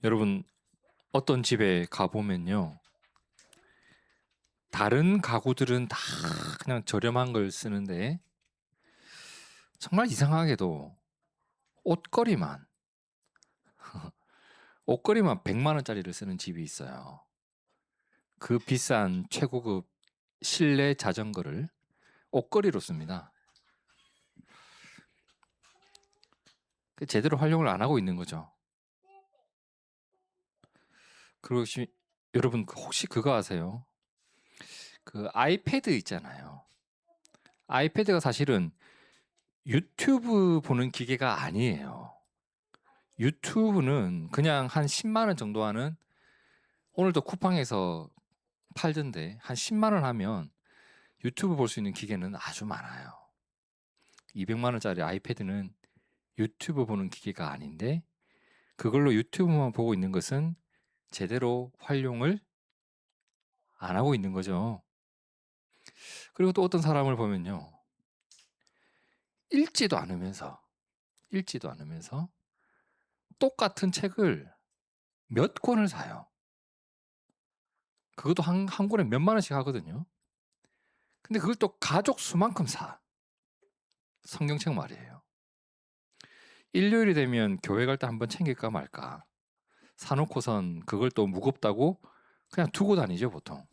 여러분, 어떤 집에 가보면요, 다른 가구들은 다 그냥 저렴한 걸 쓰는데 정말 이상하게도 옷걸이만 옷걸이만 100만 원짜리를 쓰는 집이 있어요. 그 비싼 최고급 실내 자전거를 옷걸이로 씁니다. 제대로 활용을 안 하고 있는 거죠. 그리고 여러분 혹시 그거 아세요? 그 아이패드 있잖아요. 아이패드가 사실은 유튜브 보는 기계가 아니에요. 유튜브는 그냥 한 10만 원 정도 하는, 오늘도 쿠팡에서 팔던데 한 10만 원 하면 유튜브 볼 수 있는 기계는 아주 많아요. 200만 원짜리 아이패드는 유튜브 보는 기계가 아닌데 그걸로 유튜브만 보고 있는 것은 제대로 활용을 안 하고 있는 거죠. 그리고 또 어떤 사람을 보면요, 읽지도 않으면서 읽지도 않으면서 똑같은 책을 몇 권을 사요. 그것도 한 권에 몇만 원씩 하거든요. 근데 그걸 또 가족 수만큼 사. 성경책 말이에요. 일요일이 되면 교회 갈 때 한번 챙길까 말까 사놓고선 그걸 또 무겁다고 그냥 두고 다니죠, 보통.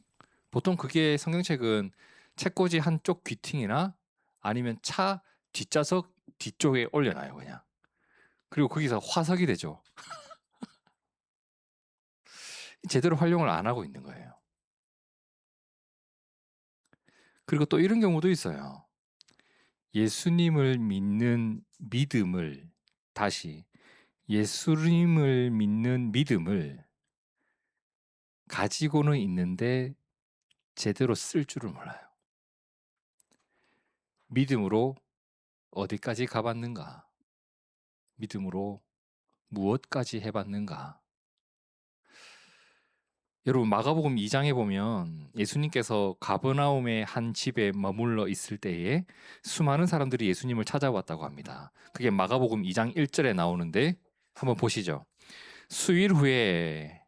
보통 그게 성경책은 책꽂이 한쪽 귀퉁이나 아니면 차 뒷좌석 뒤쪽에 올려놔요, 그냥. 그리고 거기서 화석이 되죠. 제대로 활용을 안 하고 있는 거예요. 그리고 또 이런 경우도 있어요. 예수님을 믿는 믿음을 다시 예수님을 믿는 믿음을 가지고는 있는데 제대로 쓸 줄을 몰라요. 믿음으로 어디까지 가봤는가? 믿음으로 무엇까지 해봤는가? 여러분, 마가복음 2장에 보면 예수님께서 가버나움의 한 집에 머물러 있을 때에 수많은 사람들이 예수님을 찾아왔다고 합니다. 그게 마가복음 2장 1절에 나오는데 한번 보시죠. 수일 후에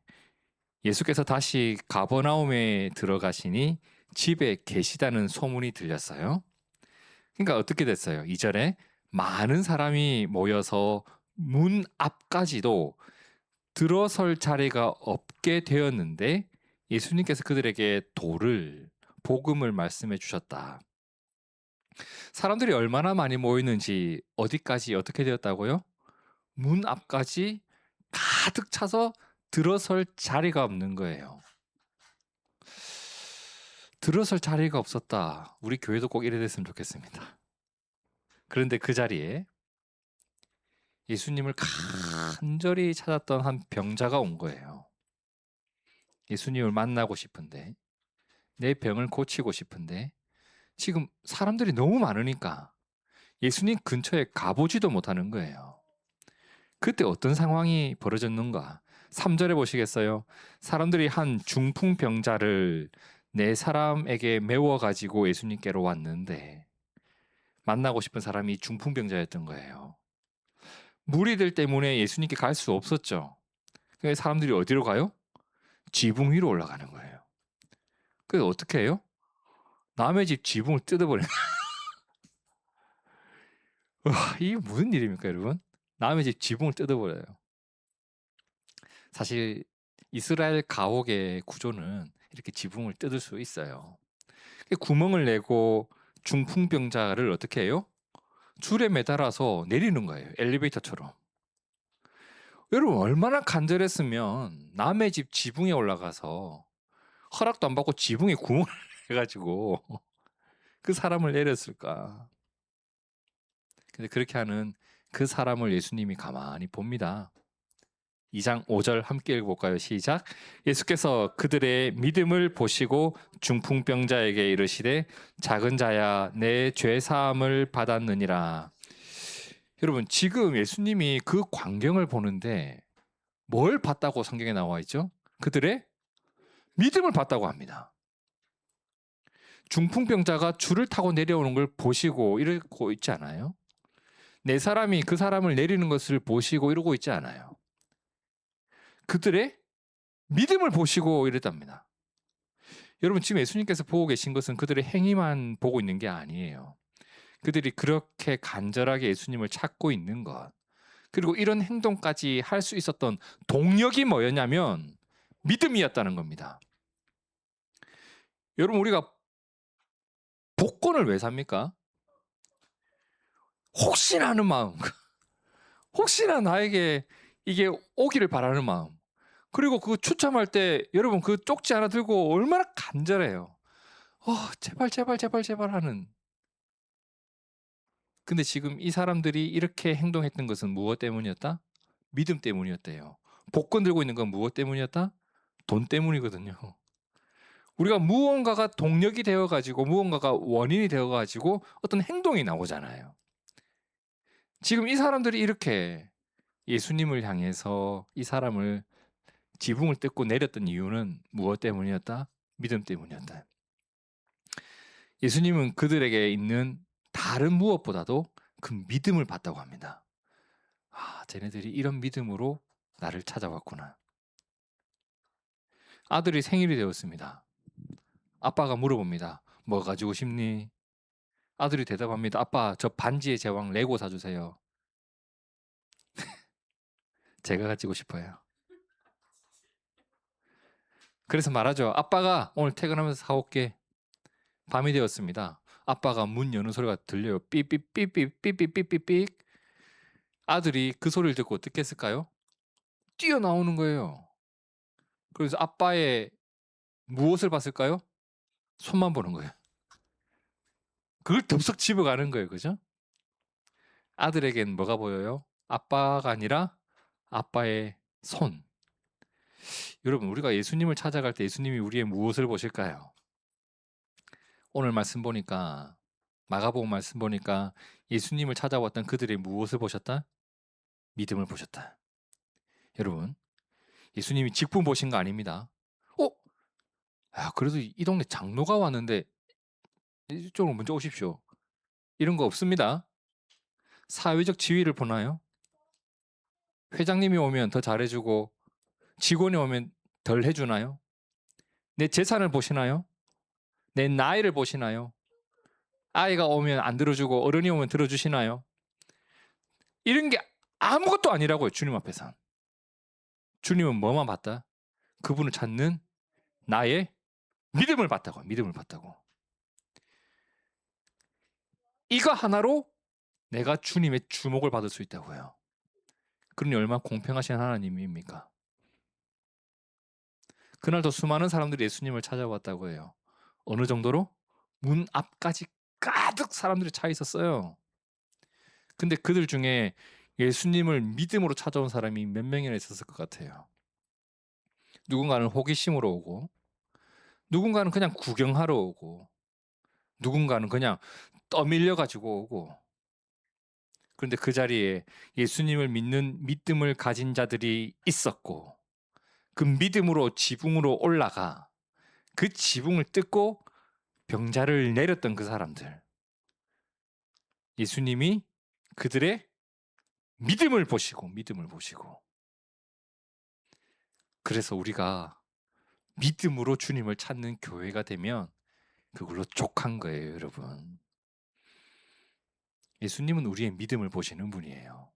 예수께서 다시 가버나움에 들어가시니 집에 계시다는 소문이 들렸어요. 그러니까 어떻게 됐어요? 2절에 많은 사람이 모여서 문 앞까지도 들어설 자리가 없게 되었는데 예수님께서 그들에게 복음을 말씀해 주셨다. 사람들이 얼마나 많이 모였는지 어디까지 어떻게 되었다고요? 문 앞까지 가득 차서 들어설 자리가 없는 거예요. 들어설 자리가 없었다. 우리 교회도 꼭 이래 됐으면 좋겠습니다. 그런데 그 자리에 예수님을 간절히 찾았던 한 병자가 온 거예요. 예수님을 만나고 싶은데, 내 병을 고치고 싶은데, 지금 사람들이 너무 많으니까 예수님 근처에 가보지도 못하는 거예요. 그때 어떤 상황이 벌어졌는가? 3절에 보시겠어요? 사람들이 한 중풍병자를 네 사람에게 메워가지고 예수님께로 왔는데 만나고 싶은 사람이 중풍병자였던 거예요. 무리들 때문에 예수님께 갈 수 없었죠. 그래서 사람들이 어디로 가요? 지붕 위로 올라가는 거예요. 그래서 어떻게 해요? 남의 집 지붕을 뜯어버려요. 이게 무슨 일입니까, 여러분? 남의 집 지붕을 뜯어버려요. 사실 이스라엘 가옥의 구조는 이렇게 지붕을 뜯을 수 있어요. 구멍을 내고 중풍병자를 어떻게 해요? 줄에 매달아서 내리는 거예요. 엘리베이터처럼. 여러분, 얼마나 간절했으면 남의 집 지붕에 올라가서 허락도 안 받고 지붕에 구멍을 해가지고 그 사람을 내렸을까. 근데 그렇게 하는 그 사람을 예수님이 가만히 봅니다. 2장 5절 함께 읽어볼까요? 시작. 예수께서 그들의 믿음을 보시고 중풍병자에게 이르시되 작은 자야 내 죄사함을 받았느니라. 여러분, 지금 예수님이 그 광경을 보는데 뭘 봤다고 성경에 나와 있죠? 그들의 믿음을 봤다고 합니다. 중풍병자가 줄을 타고 내려오는 걸 보시고 이러고 있지 않아요? 네 사람이 그 사람을 내리는 것을 보시고 이러고 있지 않아요? 그들의 믿음을 보시고 이랬답니다. 여러분, 지금 예수님께서 보고 계신 것은 그들의 행위만 보고 있는 게 아니에요. 그들이 그렇게 간절하게 예수님을 찾고 있는 것, 그리고 이런 행동까지 할 수 있었던 동력이 뭐였냐면 믿음이었다는 겁니다. 여러분, 우리가 복권을 왜 삽니까? 혹시나 하는 마음, 혹시나 나에게 이게 오기를 바라는 마음, 그리고 그 추첨할 때 여러분 그 쪽지 하나 들고 얼마나 간절해요. 제발 제발 제발 제발 하는. 근데 지금 이 사람들이 이렇게 행동했던 것은 무엇 때문이었다? 믿음 때문이었대요. 복권 들고 있는 건 무엇 때문이었다? 돈 때문이거든요. 우리가 무언가가 동력이 되어가지고 무언가가 원인이 되어가지고 어떤 행동이 나오잖아요. 지금 이 사람들이 이렇게 예수님을 향해서 이 사람을 지붕을 뜯고 내렸던 이유는 무엇 때문이었다? 믿음 때문이었다. 예수님은 그들에게 있는 다른 무엇보다도 그 믿음을 봤다고 합니다. 쟤네들이 이런 믿음으로 나를 찾아왔구나. 아들이 생일이 되었습니다. 아빠가 물어봅니다. 뭐 가지고 싶니? 아들이 대답합니다. 아빠, 저 반지의 제왕 레고 사주세요. 제가 가지고 싶어요. 그래서 말하죠. 아빠가 오늘 퇴근하면서 사올게. 밤이 되었습니다. 아빠가 문 여는 소리가 들려요. 삐삐삐삐삐삐삐삐. 아들이 그 소리를 듣고 어떻게 했을까요? 뛰어나오는 거예요. 그래서 아빠의 무엇을 봤을까요? 손만 보는 거예요. 그걸 덥석 집어가는 거예요. 그죠? 아들에겐 뭐가 보여요? 아빠가 아니라 아빠의 손. 여러분, 우리가 예수님을 찾아갈 때 예수님이 우리의 무엇을 보실까요? 오늘 말씀 보니까, 마가복음 말씀 보니까 예수님을 찾아왔던 그들의 무엇을 보셨다? 믿음을 보셨다. 여러분, 예수님이 직분 보신 거 아닙니다. 그래도 이 동네 장로가 왔는데 이쪽으로 먼저 오십시오. 이런 거 없습니다. 사회적 지위를 보나요? 회장님이 오면 더 잘해주고 직원이 오면 덜 해주나요? 내 재산을 보시나요? 내 나이를 보시나요? 아이가 오면 안 들어주고 어른이 오면 들어주시나요? 이런 게 아무것도 아니라고요. 주님 앞에선. 주님은 뭐만 봤다? 그분을 찾는 나의 믿음을 봤다고. 믿음을 봤다고. 이거 하나로 내가 주님의 주목을 받을 수 있다고요. 그러니 얼마나 공평하신 하나님입니까? 그날도 수많은 사람들이 예수님을 찾아왔다고 해요. 어느 정도로? 문 앞까지 가득 사람들이 차 있었어요. 근데 그들 중에 예수님을 믿음으로 찾아온 사람이 몇 명이나 있었을 것 같아요. 누군가는 호기심으로 오고, 누군가는 그냥 구경하러 오고, 누군가는 그냥 떠밀려 가지고 오고. 그런데 그 자리에 예수님을 믿는 믿음을 가진 자들이 있었고, 그 믿음으로 지붕으로 올라가 그 지붕을 뜯고 병자를 내렸던 그 사람들. 예수님이 그들의 믿음을 보시고 그래서 우리가 믿음으로 주님을 찾는 교회가 되면 그걸로 족한 거예요, 여러분. 예수님은 우리의 믿음을 보시는 분이에요.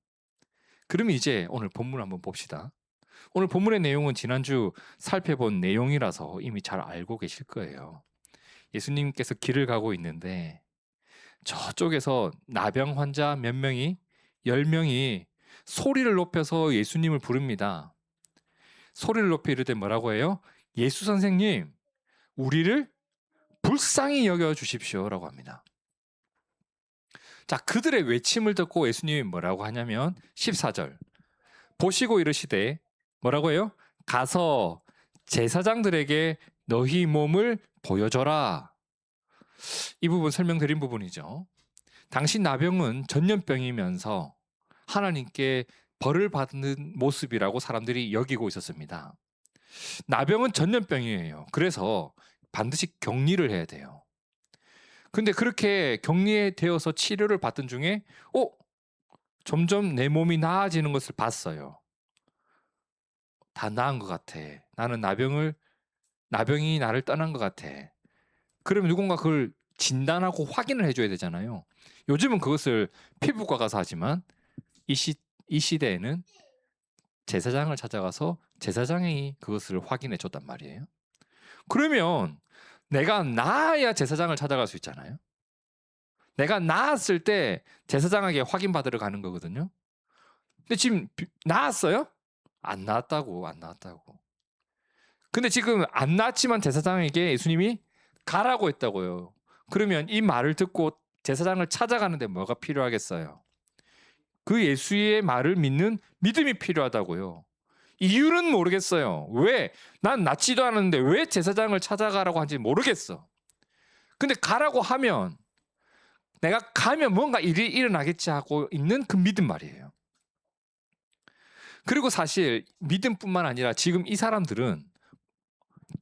그러면 이제 오늘 본문 한번 봅시다. 오늘 본문의 내용은 지난주 살펴본 내용이라서 이미 잘 알고 계실 거예요. 예수님께서 길을 가고 있는데 저쪽에서 나병 환자 몇 명이 10명이 소리를 높여서 예수님을 부릅니다. 소리를 높여 이르되 뭐라고 해요? 예수 선생님, 우리를 불쌍히 여겨 주십시오라고 합니다. 자, 그들의 외침을 듣고 예수님이 뭐라고 하냐면 14절. 보시고 이르시되 뭐라고 해요? 가서 제사장들에게 너희 몸을 보여줘라. 이 부분 설명드린 부분이죠. 당시 나병은 전염병이면서 하나님께 벌을 받는 모습이라고 사람들이 여기고 있었습니다. 나병은 전염병이에요. 그래서 반드시 격리를 해야 돼요. 근데 그렇게 격리되어서 치료를 받던 중에 점점 내 몸이 나아지는 것을 봤어요. 다 나은 것 같아. 나는 나병이 나를 떠난 것 같아. 그러면 누군가 그걸 진단하고 확인을 해줘야 되잖아요. 요즘은 그것을 피부과 가서 하지만 이, 시, 이 시대에는 제사장을 찾아가서 제사장이 그것을 확인해 줬단 말이에요. 그러면 내가 나아야 제사장을 찾아갈 수 있잖아요. 내가 나았을 때 제사장에게 확인받으러 가는 거거든요. 근데 지금 나았어요? 안 나았다고. 근데 지금 안 나았지만 제사장에게 예수님이 가라고 했다고요. 그러면 이 말을 듣고 제사장을 찾아가는데 뭐가 필요하겠어요? 그 예수의 말을 믿는 믿음이 필요하다고요. 이유는 모르겠어요. 왜? 난 낫지도 않았는데 왜 제사장을 찾아가라고 하는지 모르겠어. 근데 가라고 하면 내가 가면 뭔가 일이 일어나겠지 하고 있는 그 믿음 말이에요. 그리고 사실 믿음뿐만 아니라 지금 이 사람들은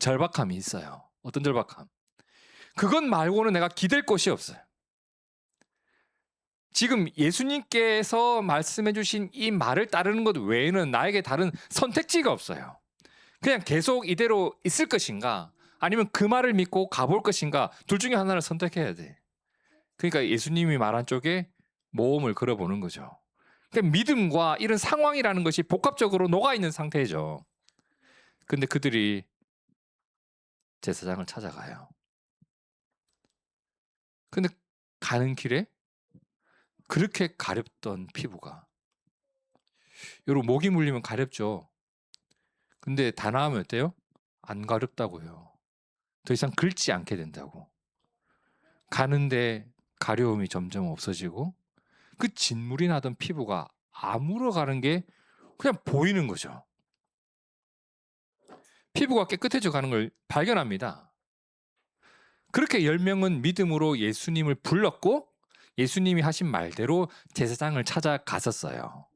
절박함이 있어요. 어떤 절박함? 그것 말고는 내가 기댈 곳이 없어요. 지금 예수님께서 말씀해 주신 이 말을 따르는 것 외에는 나에게 다른 선택지가 없어요. 그냥 계속 이대로 있을 것인가 아니면 그 말을 믿고 가볼 것인가 둘 중에 하나를 선택해야 돼. 그러니까 예수님이 말한 쪽에 모험을 걸어보는 거죠. 그러니까 믿음과 이런 상황이라는 것이 복합적으로 녹아있는 상태죠. 근데 그들이 제사장을 찾아가요. 근데 가는 길에 그렇게 가렵던 피부가 여러분 모기 물리면 가렵죠. 근데 다 나으면 어때요? 안 가렵다고요. 더 이상 긁지 않게 된다고. 가는데 가려움이 점점 없어지고 그 진물이 나던 피부가 아물어가는 게 그냥 보이는 거죠. 피부가 깨끗해져 가는 걸 발견합니다. 그렇게 10명은 믿음으로 예수님을 불렀고 예수님이 하신 말대로 제사장을 찾아갔었어요.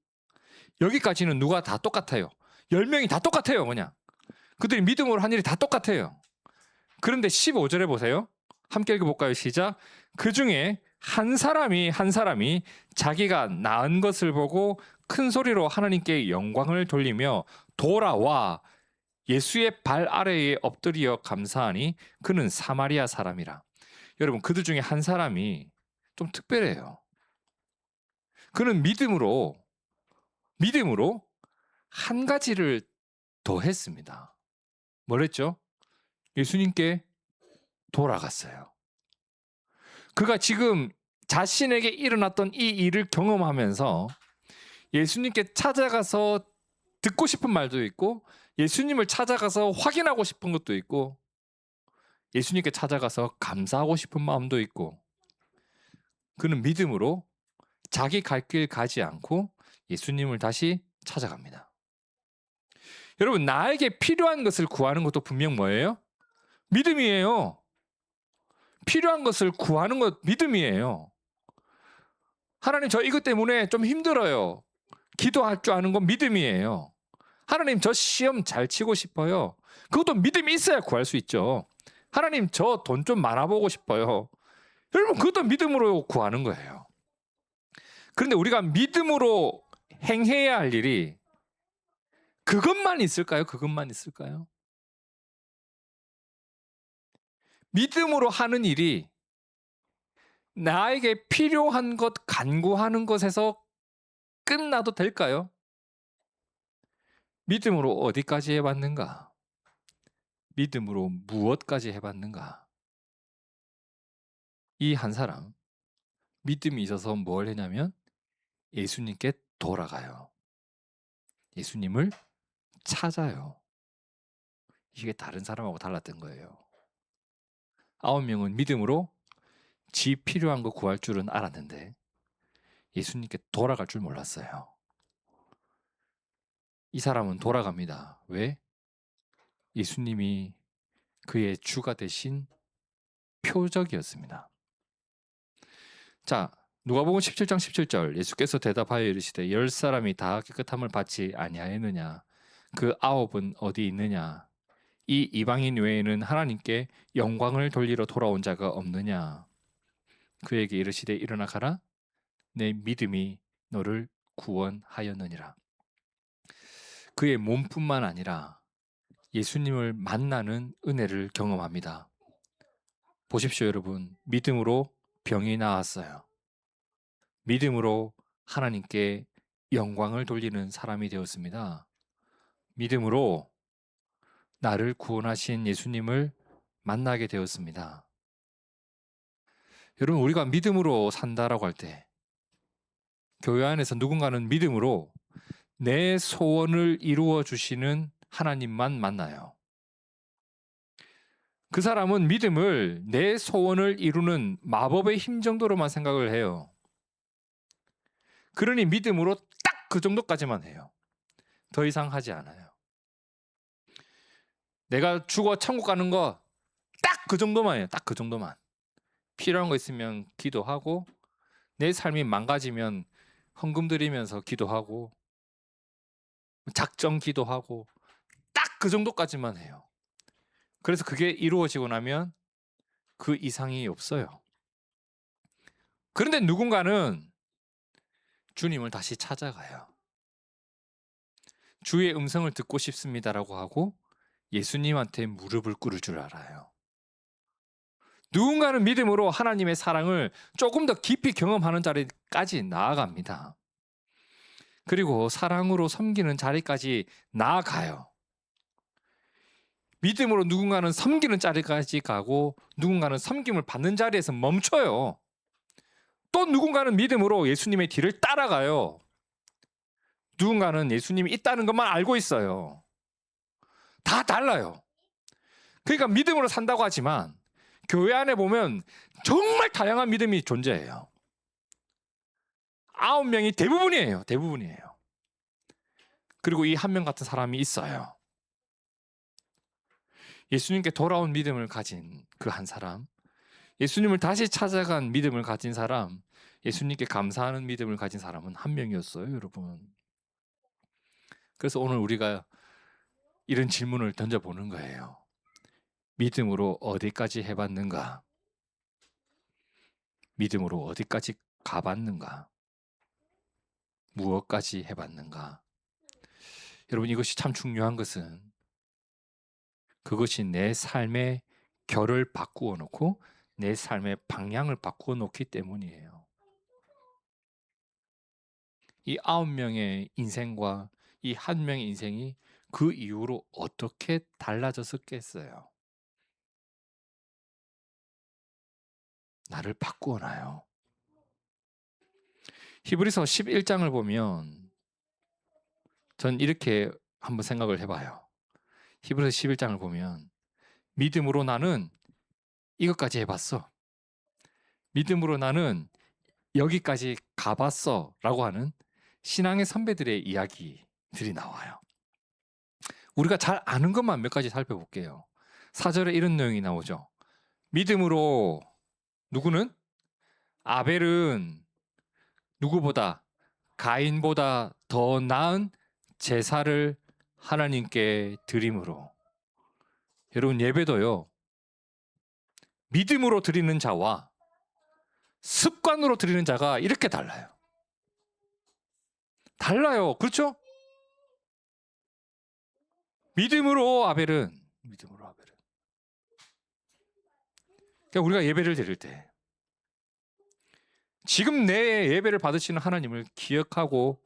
여기까지는 누가 다 똑같아요. 10명이 다 똑같아요. 그냥. 그들이 믿음으로 한 일이 다 똑같아요. 그런데 15절에 보세요. 함께 읽어볼까요? 시작. 그 중에 한 사람이 자기가 나은 것을 보고 큰 소리로 하나님께 영광을 돌리며 돌아와 예수의 발 아래에 엎드려 감사하니 그는 사마리아 사람이라. 여러분 그들 중에 한 사람이 좀 특별해요. 그는 믿음으로 한 가지를 더 했습니다. 뭘 했죠? 예수님께 돌아갔어요. 그가 지금 자신에게 일어났던 이 일을 경험하면서 예수님께 찾아가서 듣고 싶은 말도 있고 예수님을 찾아가서 확인하고 싶은 것도 있고 예수님께 찾아가서 감사하고 싶은 마음도 있고 그는 믿음으로 자기 갈 길 가지 않고 예수님을 다시 찾아갑니다. 여러분 나에게 필요한 것을 구하는 것도 분명 뭐예요? 믿음이에요. 필요한 것을 구하는 것 믿음이에요. 하나님 저 이것 때문에 좀 힘들어요. 기도할 줄 아는 건 믿음이에요. 하나님 저 시험 잘 치고 싶어요. 그것도 믿음이 있어야 구할 수 있죠. 하나님 저 돈 좀 많아 보고 싶어요. 여러분 그것도 믿음으로 구하는 거예요. 그런데 우리가 믿음으로 행해야 할 일이 그것만 있을까요? 그것만 있을까요? 믿음으로 하는 일이 나에게 필요한 것 간구하는 것에서 끝나도 될까요? 믿음으로 어디까지 해봤는가? 믿음으로 무엇까지 해봤는가? 이 한 사람 믿음이 있어서 뭘 했냐면 예수님께 돌아가요. 예수님을 찾아요. 이게 다른 사람하고 달랐던 거예요. 9명은 믿음으로 지 필요한 거 구할 줄은 알았는데 예수님께 돌아갈 줄 몰랐어요. 이 사람은 돌아갑니다. 왜? 예수님이 그의 주가 되신 표적이었습니다. 자, 누가복음 17장 17절 예수께서 대답하여 이르시되 10사람이 다 깨끗함을 받지 아니하였느냐 그 9은 어디 있느냐 이 이방인 외에는 하나님께 영광을 돌리러 돌아온 자가 없느냐 그에게 이르시되 일어나 가라 내 믿음이 너를 구원하였느니라. 그의 몸뿐만 아니라 예수님을 만나는 은혜를 경험합니다. 보십시오, 여러분. 믿음으로 병이 나았어요. 믿음으로 하나님께 영광을 돌리는 사람이 되었습니다. 믿음으로 나를 구원하신 예수님을 만나게 되었습니다. 여러분, 우리가 믿음으로 산다라고 할 때 교회 안에서 누군가는 믿음으로 내 소원을 이루어 주시는 하나님만 만나요. 그 사람은 믿음을 내 소원을 이루는 마법의 힘 정도로만 생각을 해요. 그러니 믿음으로 딱 그 정도까지만 해요. 더 이상 하지 않아요. 내가 죽어 천국 가는 거 딱 그 정도만 해요. 딱 그 정도만. 필요한 거 있으면 기도하고, 내 삶이 망가지면 헌금 드리면서 기도하고, 작정 기도하고, 딱 그 정도까지만 해요. 그래서 그게 이루어지고 나면 그 이상이 없어요. 그런데 누군가는 주님을 다시 찾아가요. 주의 음성을 듣고 싶습니다라고 하고 예수님한테 무릎을 꿇을 줄 알아요. 누군가는 믿음으로 하나님의 사랑을 조금 더 깊이 경험하는 자리까지 나아갑니다. 그리고 사랑으로 섬기는 자리까지 나아가요. 믿음으로 누군가는 섬기는 자리까지 가고 누군가는 섬김을 받는 자리에서 멈춰요. 또 누군가는 믿음으로 예수님의 뒤를 따라가요. 누군가는 예수님이 있다는 것만 알고 있어요. 다 달라요. 그러니까 믿음으로 산다고 하지만 교회 안에 보면 정말 다양한 믿음이 존재해요. 9명이 대부분이에요. 대부분이에요. 그리고 이 한 명 같은 사람이 있어요. 예수님께 돌아온 믿음을 가진 그 한 사람, 예수님을 다시 찾아간 믿음을 가진 사람, 예수님께 감사하는 믿음을 가진 사람은 한 명이었어요, 여러분. 그래서 오늘 우리가 이런 질문을 던져보는 거예요. 믿음으로 어디까지 해봤는가? 믿음으로 어디까지 가봤는가? 무엇까지 해봤는가? 여러분, 이것이 참 중요한 것은 그것이 내 삶의 결을 바꾸어 놓고 내 삶의 방향을 바꾸어 놓기 때문이에요. 이 9명의 인생과 이 한 명의 인생이 그 이후로 어떻게 달라졌었겠어요? 나를 바꾸어 놔요. 히브리서 11장을 보면 전 이렇게 한번 생각을 해봐요. 히브리서 11장을 보면 믿음으로 나는 이것까지 해봤어. 믿음으로 나는 여기까지 가봤어 라고 하는 신앙의 선배들의 이야기들이 나와요. 우리가 잘 아는 것만 몇 가지 살펴볼게요. 4절에 이런 내용이 나오죠. 믿음으로 누구는? 아벨은 누구보다 가인보다 더 나은 제사를 하나님께 드림으로. 여러분, 예배도요, 믿음으로 드리는 자와 습관으로 드리는 자가 이렇게 달라요. 달라요. 그렇죠? 믿음으로 아벨은 그러니까 우리가 예배를 드릴 때 지금 내 예배를 받으시는 하나님을 기억하고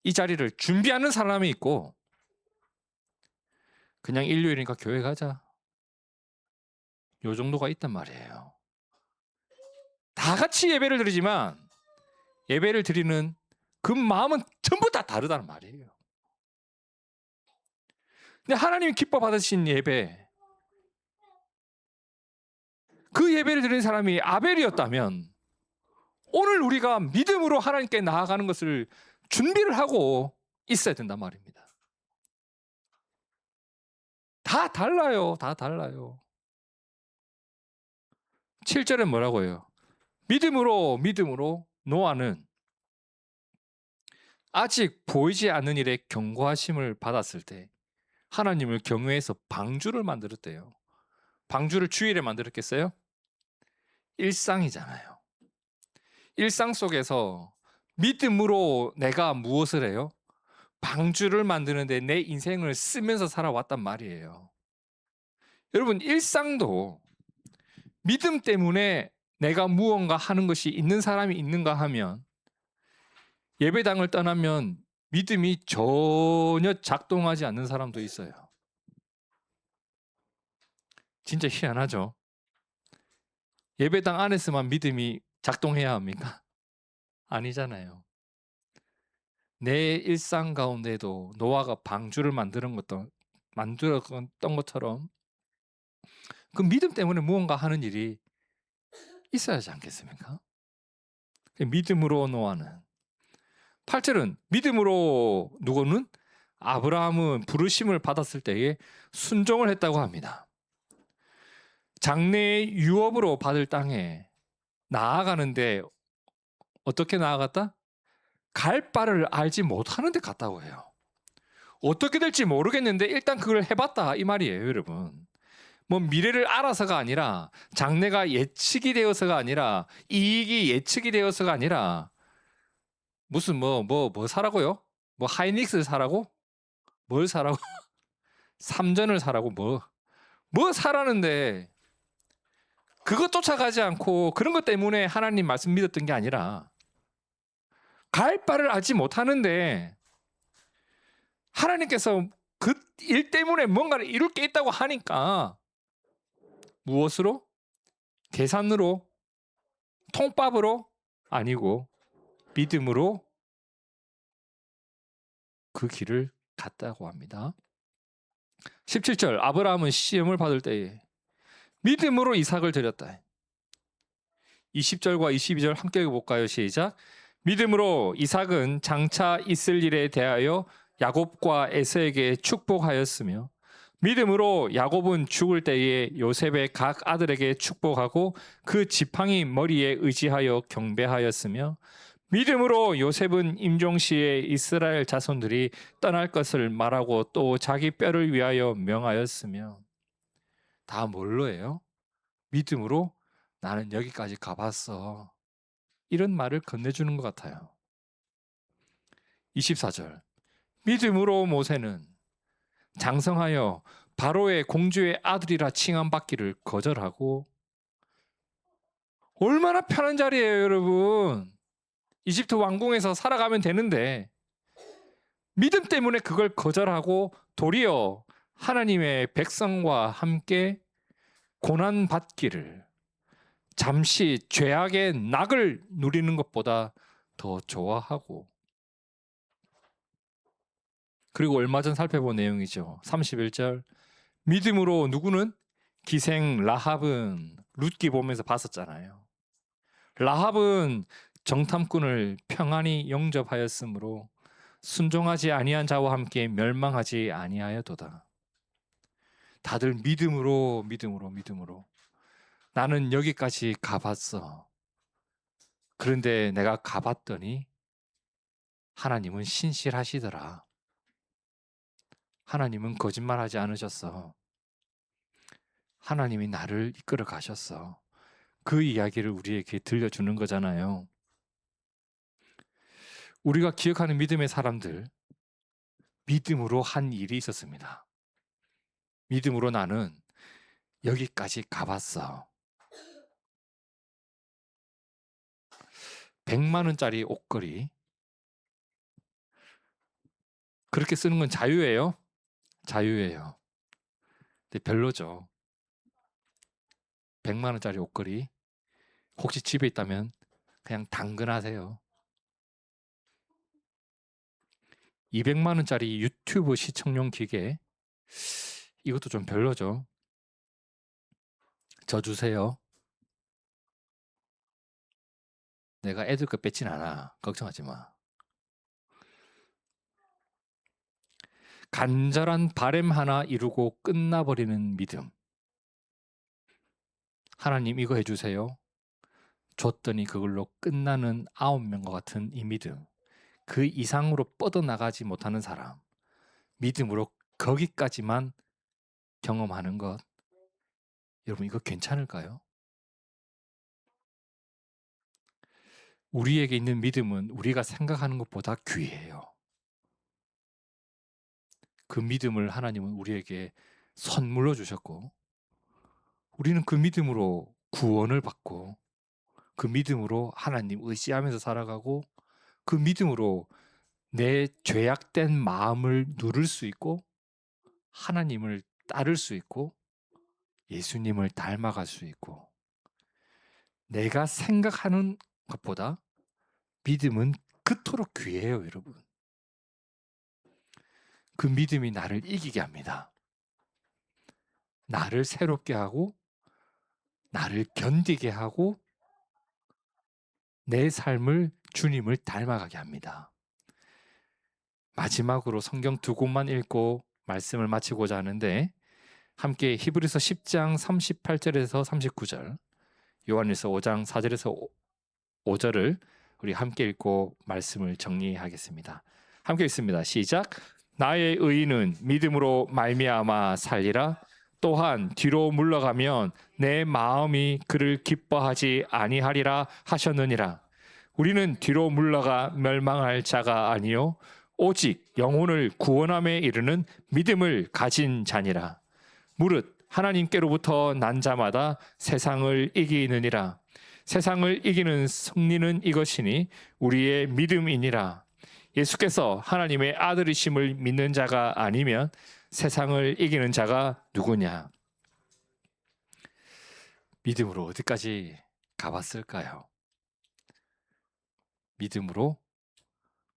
이 자리를 준비하는 사람이 있고, 그냥 일요일이니까 교회 가자, 요 정도가 있단 말이에요. 다 같이 예배를 드리지만 예배를 드리는 그 마음은 전부 다 다르다는 말이에요. 근데 하나님이 기뻐 받으신 예배, 그 예배를 드리는 사람이 아벨이었다면 오늘 우리가 믿음으로 하나님께 나아가는 것을 준비를 하고 있어야 된단 말입니다. 다 달라요. 다 달라요. 7절에 뭐라고 해요? 믿음으로 노아는 아직 보이지 않는 일에 경고하심을 받았을 때 하나님을 경외해서 방주를 만들었대요. 방주를 주일에 만들었겠어요? 일상이잖아요. 일상 속에서 믿음으로 내가 무엇을 해요? 방주를 만드는데 내 인생을 쓰면서 살아왔단 말이에요. 여러분, 일상도 믿음 때문에 내가 무언가 하는 것이 있는 사람이 있는가 하면 예배당을 떠나면 믿음이 전혀 작동하지 않는 사람도 있어요. 진짜 희한하죠? 예배당 안에서만 믿음이 작동해야 합니까? 아니잖아요. 내 일상 가운데도 노아가 방주를 만들었던 것처럼 그 믿음 때문에 무언가 하는 일이 있어야 하지 않겠습니까? 믿음으로 노아는 8절은 믿음으로 누구는 아브라함은 부르심을 받았을 때에 순종을 했다고 합니다. 장래의 유업으로 받을 땅에 나아가는데 어떻게 나아갔다? 갈 바를 알지 못하는 데 갔다고 해요. 어떻게 될지 모르겠는데 일단 그걸 해봤다 이 말이에요, 여러분. 뭐 미래를 알아서가 아니라 장래가 예측이 되어서가 아니라 이익이 예측이 되어서가 아니라 무슨 뭐 사라고요? 뭐 하이닉스 사라고? 뭘 사라고? 삼전을 사라고 뭐 사라는데 그것 쫓아가지 않고 그런 것 때문에 하나님 말씀 믿었던 게 아니라 갈 바를 알지 못하는데 하나님께서 그 일 때문에 뭔가를 이룰 게 있다고 하니까 무엇으로? 계산으로? 통밥으로? 아니고 믿음으로 그 길을 갔다고 합니다. 17절 아브라함은 시험을 받을 때에 믿음으로 이삭을 드렸다. 20절과 22절 함께 볼까요? 시작. 믿음으로 이삭은 장차 있을 일에 대하여 야곱과 에서에게 축복하였으며 믿음으로 야곱은 죽을 때에 요셉의 각 아들에게 축복하고 그 지팡이 머리에 의지하여 경배하였으며 믿음으로 요셉은 임종시에 이스라엘 자손들이 떠날 것을 말하고 또 자기 뼈를 위하여 명하였으며 다 뭘로 해요? 믿음으로 나는 여기까지 가봤어. 이런 말을 건네주는 것 같아요. 24절 믿음으로 모세는 장성하여 바로의 공주의 아들이라 칭함받기를 거절하고 얼마나 편한 자리예요, 여러분. 이집트 왕궁에서 살아가면 되는데 믿음 때문에 그걸 거절하고 도리어 하나님의 백성과 함께 고난받기를 잠시 죄악의 낙을 누리는 것보다 더 좋아하고 그리고 얼마 전 살펴본 내용이죠. 31절 믿음으로 누구는 기생 라합은 룻기 보면서 봤었잖아요. 라합은 정탐꾼을 평안히 영접하였으므로 순종하지 아니한 자와 함께 멸망하지 아니하여도다. 다들 믿음으로 나는 여기까지 가봤어. 그런데 내가 가봤더니 하나님은 신실하시더라. 하나님은 거짓말하지 않으셨어. 하나님이 나를 이끌어 가셨어. 그 이야기를 우리에게 들려주는 거잖아요. 우리가 기억하는 믿음의 사람들, 믿음으로 한 일이 있었습니다. 믿음으로 나는 여기까지 가봤어. 100만 원짜리 옷걸이. 그렇게 쓰는 건 자유예요? 자유예요. 근데 별로죠. 100만 원짜리 옷걸이. 혹시 집에 있다면 그냥 당근하세요. 200만 원짜리 유튜브 시청용 기계. 이것도 좀 별로죠. 저 주세요. 내가 애들 거 뺏진 않아. 걱정하지 마. 간절한 바램 하나 이루고 끝나버리는 믿음. 하나님 이거 해주세요. 줬더니 그걸로 끝나는 9명과 같은 이 믿음. 그 이상으로 뻗어나가지 못하는 사람. 믿음으로 거기까지만 경험하는 것. 여러분 이거 괜찮을까요? 우리에게 있는 믿음은 우리가 생각하는 것보다 귀해요. 그 믿음을 하나님은 우리에게 선물로 주셨고, 우리는 그 믿음으로 구원을 받고, 그 믿음으로 하나님 의지하면서 살아가고, 그 믿음으로 내 죄악된 마음을 누를 수 있고, 하나님을 따를 수 있고, 예수님을 닮아갈 수 있고, 내가 생각하는 것보다 믿음은 그토록 귀해요, 여러분. 그 믿음이 나를 이기게 합니다. 나를 새롭게 하고, 나를 견디게 하고, 내 삶을 주님을 닮아가게 합니다. 마지막으로 성경 두 곳만 읽고 말씀을 마치고자 하는데, 함께 히브리서 10장 38절에서 39절, 요한일서 5장 4절에서 5절을 우리 함께 읽고 말씀을 정리하겠습니다. 함께 읽습니다. 시작. 나의 의인은 믿음으로 말미암아 살리라. 또한 뒤로 물러가면 내 마음이 그를 기뻐하지 아니하리라 하셨느니라. 우리는 뒤로 물러가 멸망할 자가 아니요 오직 영혼을 구원함에 이르는 믿음을 가진 자니라. 무릇 하나님께로부터 난 자마다 세상을 이기느니라. 세상을 이기는 승리는 이것이니 우리의 믿음이니라. 예수께서 하나님의 아들이심을 믿는 자가 아니면 세상을 이기는 자가 누구냐? 믿음으로 어디까지 가봤을까요? 믿음으로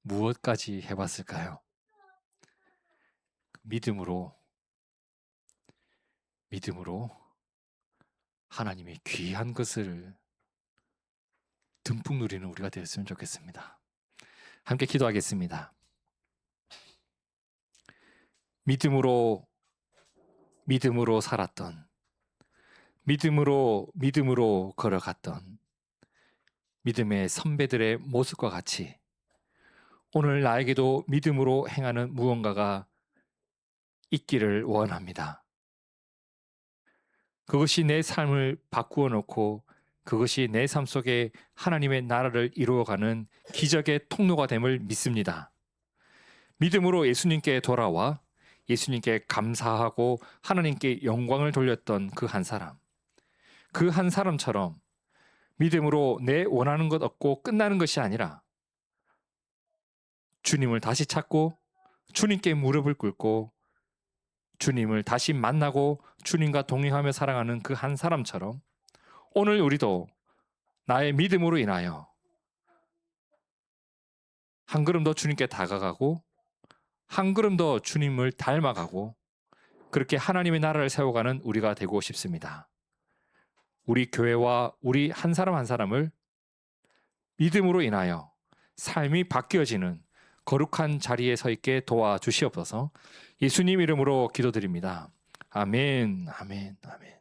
무엇까지 해봤을까요? 믿음으로 하나님의 귀한 것을 듬뿍 누리는 우리가 되었으면 좋겠습니다. 함께 기도하겠습니다. 믿음으로 살았던, 믿음으로 걸어갔던 믿음의 선배들의 모습과 같이 오늘 나에게도 믿음으로 행하는 무언가가 있기를 원합니다. 그것이 내 삶을 바꾸어 놓고 그것이 내 삶 속에 하나님의 나라를 이루어가는 기적의 통로가 됨을 믿습니다. 믿음으로 예수님께 돌아와 예수님께 감사하고 하나님께 영광을 돌렸던 그 한 사람, 그 한 사람처럼 믿음으로 내 원하는 것 얻고 끝나는 것이 아니라 주님을 다시 찾고 주님께 무릎을 꿇고 주님을 다시 만나고 주님과 동행하며 살아가는 그 한 사람처럼 오늘 우리도 나의 믿음으로 인하여 한 걸음 더 주님께 다가가고 한 걸음 더 주님을 닮아가고 그렇게 하나님의 나라를 세워가는 우리가 되고 싶습니다. 우리 교회와 우리 한 사람 한 사람을 믿음으로 인하여 삶이 바뀌어지는 거룩한 자리에 서 있게 도와주시옵소서. 예수님 이름으로 기도드립니다. 아멘, 아멘, 아멘.